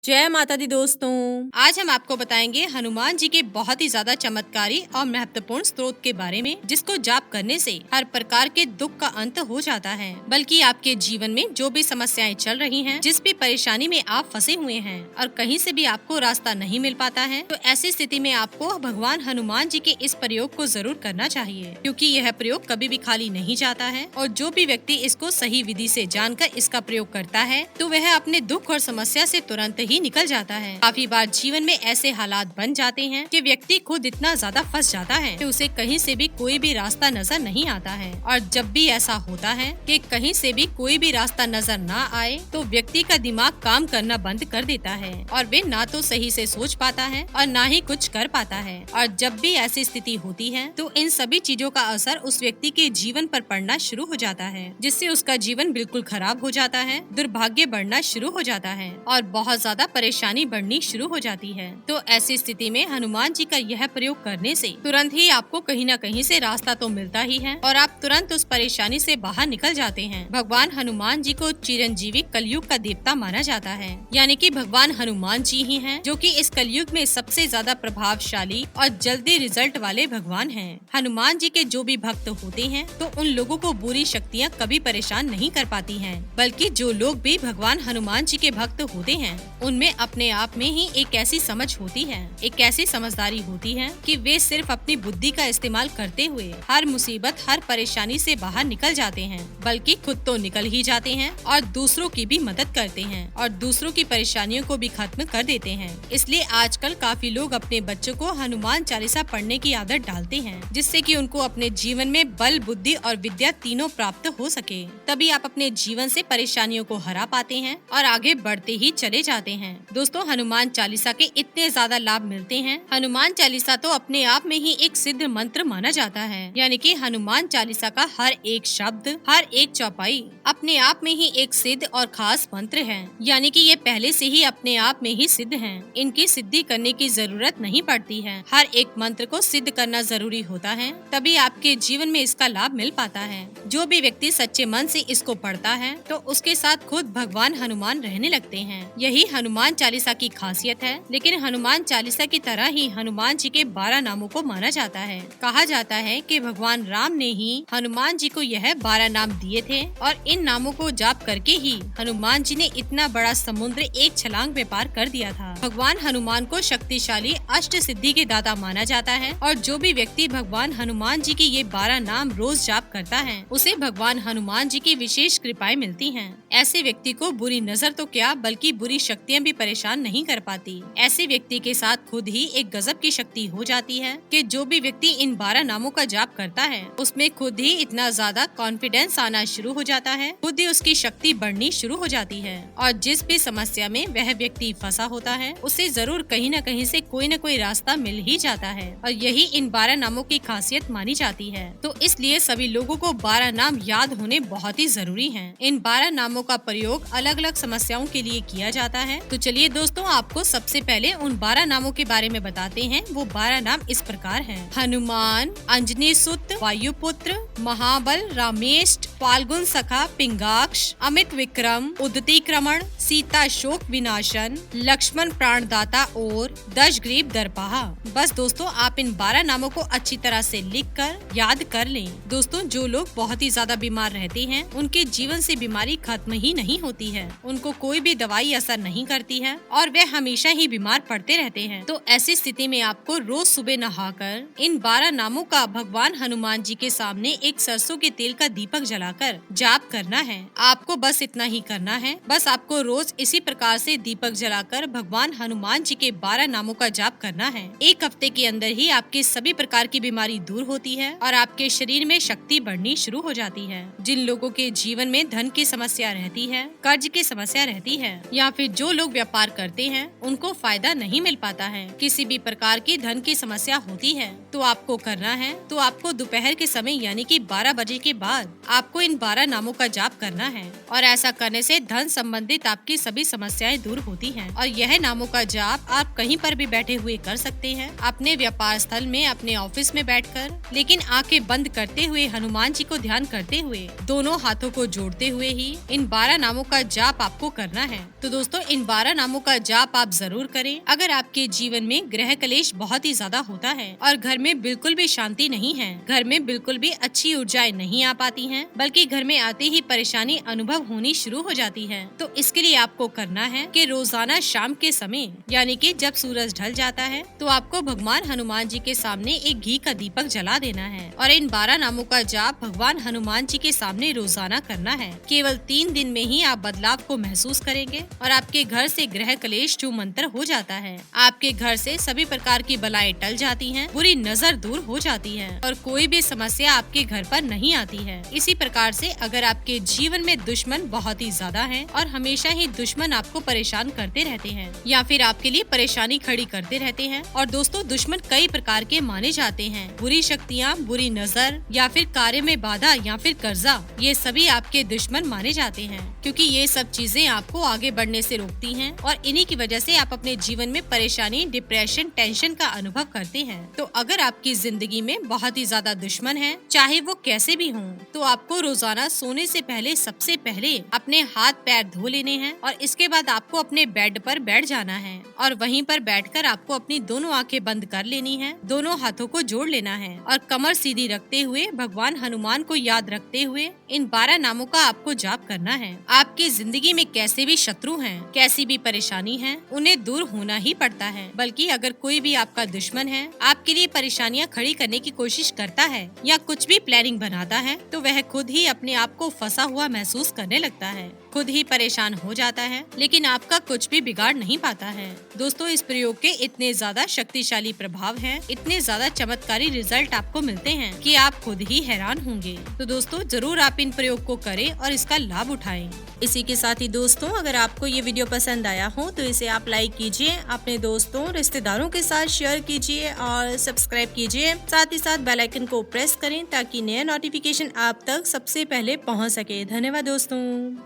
जय माता दी दोस्तों। आज हम आपको बताएंगे हनुमान जी के बहुत ही ज्यादा चमत्कारी और महत्वपूर्ण स्रोत के बारे में, जिसको जाप करने से हर प्रकार के दुख का अंत हो जाता है। बल्कि आपके जीवन में जो भी समस्याएं चल रही हैं, जिस भी परेशानी में आप फंसे हुए हैं और कहीं से भी आपको रास्ता नहीं मिल पाता है, तो ऐसी स्थिति में आपको भगवान हनुमान जी के इस प्रयोग को जरूर करना चाहिए, क्योंकि यह प्रयोग कभी भी खाली नहीं जाता है। और जो भी व्यक्ति इसको सही विधि से जानकर इसका प्रयोग करता है, तो वह अपने दुख और समस्या से तुरंत ही निकल जाता है। काफी बार जीवन में ऐसे हालात बन जाते हैं कि व्यक्ति खुद इतना ज्यादा फंस जाता है कि उसे कहीं से भी कोई भी रास्ता नजर नहीं आता है। और जब भी ऐसा होता है कि कहीं से भी कोई भी रास्ता नजर ना आए, तो व्यक्ति का दिमाग काम करना बंद कर देता है और वे ना तो सही से सोच पाता है और ना ही कुछ कर पाता है। और जब भी ऐसी स्थिति होती है, तो इन सभी चीजों का असर उस व्यक्ति के जीवन पर पड़ना शुरू हो जाता है, जिससे उसका जीवन बिल्कुल खराब हो जाता है, दुर्भाग्य बढ़ना शुरू हो जाता है और बहुत ज्यादा परेशानी बढ़नी शुरू हो जाती है। तो ऐसी स्थिति में हनुमान जी का यह प्रयोग करने से तुरंत ही आपको कहीं न कहीं से रास्ता तो मिलता ही है और आप तुरंत उस परेशानी से बाहर निकल जाते हैं। भगवान हनुमान जी को चिरंजीवी कलयुग का देवता माना जाता है, यानी कि भगवान हनुमान जी ही हैं, जो कि इस कलयुग में सबसे ज्यादा प्रभावशाली और जल्दी रिजल्ट वाले भगवान हैं। हनुमान जी के जो भी भक्त होते हैं, तो उन लोगों को बुरी शक्तियाँ कभी परेशान नहीं कर पाती हैं, बल्कि जो लोग भी भगवान हनुमान जी के भक्त होते हैं, उनमें अपने आप में ही एक ऐसी समझ होती है, एक ऐसी समझदारी होती है कि वे सिर्फ अपनी बुद्धि का इस्तेमाल करते हुए हर मुसीबत, हर परेशानी से बाहर निकल जाते हैं, बल्कि खुद तो निकल ही जाते हैं और दूसरों की भी मदद करते हैं और दूसरों की परेशानियों को भी खत्म कर देते हैं। इसलिए आजकल काफी लोग अपने बच्चों को हनुमान चालीसा पढ़ने की आदत डालते हैं, जिससे कि उनको अपने जीवन में बल, बुद्धि और विद्या तीनों प्राप्त हो सके। तभी आप अपने जीवन से परेशानियों को हरा पाते हैं और आगे बढ़ते ही चले जाते हैं। दोस्तों, हनुमान चालीसा के इतने ज्यादा लाभ मिलते हैं। हनुमान चालीसा तो अपने आप में ही एक सिद्ध मंत्र माना जाता है, यानी कि हनुमान चालीसा का हर एक शब्द, हर एक चौपाई अपने आप में ही एक सिद्ध और खास मंत्र है, यानी कि ये पहले से ही अपने आप में ही सिद्ध हैं। इनकी सिद्धि करने की जरूरत नहीं पड़ती है, हर एक मंत्र को सिद्ध करना जरूरी होता है, तभी आपके जीवन में इसका लाभ मिल पाता है। जो भी व्यक्ति सच्चे मन से इसको पढ़ता है, तो उसके साथ खुद भगवान हनुमान रहने लगते हैं। यही हनुमान चालीसा की खासियत है। लेकिन हनुमान चालीसा की तरह ही हनुमान जी के 12 नामों को माना जाता है। कहा जाता है कि भगवान राम ने ही हनुमान जी को यह 12 नाम दिए थे और इन नामों को जाप करके ही हनुमान जी ने इतना बड़ा समुद्र एक छलांग में पार कर दिया था। भगवान हनुमान को शक्तिशाली अष्ट सिद्धि के दाता माना जाता है और जो भी व्यक्ति भगवान हनुमान जी के ये 12 नाम रोज जाप करता है, उसे भगवान हनुमान जी की विशेष कृपाएं मिलती हैं। ऐसे व्यक्ति को बुरी नजर तो क्या, बल्कि बुरी शक्तियाँ भी परेशान नहीं कर पाती। ऐसे व्यक्ति के साथ खुद ही एक गजब की शक्ति हो जाती है कि जो भी व्यक्ति इन 12 नामों का जाप करता है, उसमें खुद ही इतना ज्यादा कॉन्फिडेंस आना शुरू हो जाता है, खुद ही उसकी शक्ति बढ़नी शुरू हो जाती है और जिस भी समस्या में वह व्यक्ति फंसा होता है, उसे जरूर कहीं न कहीं से कोई न कोई रास्ता मिल ही जाता है। और यही इन 12 नामों की खासियत मानी जाती है। तो इसलिए सभी लोगों को 12 नाम याद होने बहुत ही जरूरी है। इन 12 नामों का प्रयोग अलग अलग समस्याओं के लिए किया जाता है। तो चलिए दोस्तों, आपको सबसे पहले उन 12 नामों के बारे में बताते हैं। वो 12 नाम इस प्रकार हैं: हनुमान, अंजनी सुत, वायुपुत्र, महाबल, रामेश, फाल्गुन सखा, पिंगाक्ष, अमित विक्रम, उद्दतीक्रमण, सीता शोक विनाशन, लक्ष्मण प्राणदाता और दशग्रीव दर्पहा। बस दोस्तों, आप इन 12 नामों को अच्छी तरह से लिखकर याद कर लें। दोस्तों, जो लोग बहुत ही ज्यादा बीमार रहते हैं, उनके जीवन से बीमारी खत्म ही नहीं होती है, उनको कोई भी दवाई असर नहीं करती है और वे हमेशा ही बीमार पड़ते रहते हैं। तो ऐसी स्थिति में आपको रोज सुबह नहाकर इन 12 नामों का भगवान हनुमान जी के सामने एक सरसों के तेल का दीपक जलाकर जाप करना है। आपको बस इतना ही करना है। बस आपको रोज इसी प्रकार से दीपक जलाकर भगवान हनुमान जी के 12 नामों का जाप करना है। एक हफ्ते के अंदर ही आपकी सभी प्रकार की बीमारी दूर होती है और आपके शरीर में शक्ति बढ़नी शुरू हो जाती है। जिन लोगों के जीवन में धन की समस्या रहती है, कर्ज की समस्या रहती है, या फिर जो लोग व्यापार करते हैं, उनको फायदा नहीं मिल पाता है, किसी भी प्रकार की धन की समस्या होती है, तो आपको करना है, तो आपको दोपहर के समय यानी कि 12 बजे के बाद आपको इन 12 नामों का जाप करना है। और ऐसा करने से धन संबंधित आपकी सभी समस्याएं दूर होती हैं। और यह नामों का जाप आप कहीं पर भी बैठे हुए कर सकते हैं, अपने व्यापार स्थल में, अपने ऑफिस में बैठकर, लेकिन आंखें बंद करते हुए हनुमान जी को ध्यान करते हुए, दोनों हाथों को जोड़ते हुए ही इन 12 नामों का जाप आपको करना है। तो दोस्तों, इन 12 नामों का जाप आप जरूर करें अगर आपके जीवन में ग्रह कलेश बहुत ही ज्यादा होता है और घर में बिल्कुल भी शांति नहीं है, घर में बिल्कुल भी अच्छी ऊर्जाएं नहीं आ पाती हैं, बल्कि घर में आते ही परेशानी अनुभव होनी शुरू हो जाती है। तो इसके लिए आपको करना है कि रोजाना शाम के समय यानी कि जब सूरज ढल जाता है तो आपको भगवान हनुमान जी के सामने एक घी का दीपक जला देना है और इन 12 नामों का जाप भगवान हनुमान जी के सामने रोजाना करना है। केवल 3 दिन में ही आप बदलाव को महसूस करेंगे और आपके घर से ग्रह कलेश छूमंतर हो जाता है। आपके घर से सभी प्रकार की बलाएं टल जाती हैं, बुरी नजर दूर हो जाती है और कोई भी समस्या आपके घर पर नहीं आती है। इसी प्रकार से अगर आपके जीवन में दुश्मन बहुत ही ज्यादा हैं और हमेशा ही दुश्मन आपको परेशान करते रहते हैं या फिर आपके लिए परेशानी खड़ी करते रहते हैं, और दोस्तों दुश्मन कई प्रकार के माने जाते हैं, बुरी शक्तियाँ, बुरी नजर या फिर कार्य में बाधा या फिर कर्जा, ये सभी आपके दुश्मन माने जाते हैं क्योंकि ये सब चीजें आपको आगे बढ़ने से रोकती हैं और इन्हीं की वजह से आप अपने जीवन में परेशानी, डिप्रेशन, टेंशन का अनुभव करते हैं। तो अगर आपकी जिंदगी में बहुत ही ज्यादा दुश्मन हैं, चाहे वो कैसे भी हों, तो आपको रोजाना सोने से पहले सबसे पहले अपने हाथ पैर धो लेने हैं और इसके बाद आपको अपने बेड पर बैठ जाना है और वहीं पर बैठकर आपको अपनी दोनों आंखें बंद कर लेनी है, दोनों हाथों को जोड़ लेना है और कमर सीधी रखते हुए भगवान हनुमान को याद रखते हुए इन 12 नामों का आपको जाप करना है। आपकी जिंदगी में कैसे भी शत्रु हैं, कैसी भी परेशानी है, उन्हें दूर होना ही पड़ता है। बल्कि अगर कोई भी आपका दुश्मन है, आपके लिए परेशानियां खड़ी करने की कोशिश करता है या कुछ भी प्लानिंग बनाता है, तो वह खुद ही अपने आप को फंसा हुआ महसूस करने लगता है, खुद ही परेशान हो जाता है, लेकिन आपका कुछ भी बिगाड़ नहीं पाता है। दोस्तों इस प्रयोग के इतने ज्यादा शक्तिशाली प्रभाव हैं, इतने ज्यादा चमत्कारी रिजल्ट आपको मिलते हैं कि आप खुद ही हैरान होंगे। तो दोस्तों जरूर आप इन प्रयोग को करें और इसका लाभ उठाएं। इसी के साथ ही दोस्तों अगर आपको ये वीडियो पसंद आया हो तो इसे आप लाइक कीजिए, अपने दोस्तों रिश्तेदारों के साथ शेयर कीजिए और सब्सक्राइब कीजिए। साथ ही साथ बेल आइकन को प्रेस करें ताकि नया नोटिफिकेशन आप तक सबसे पहले पहुंच सके। धन्यवाद दोस्तों।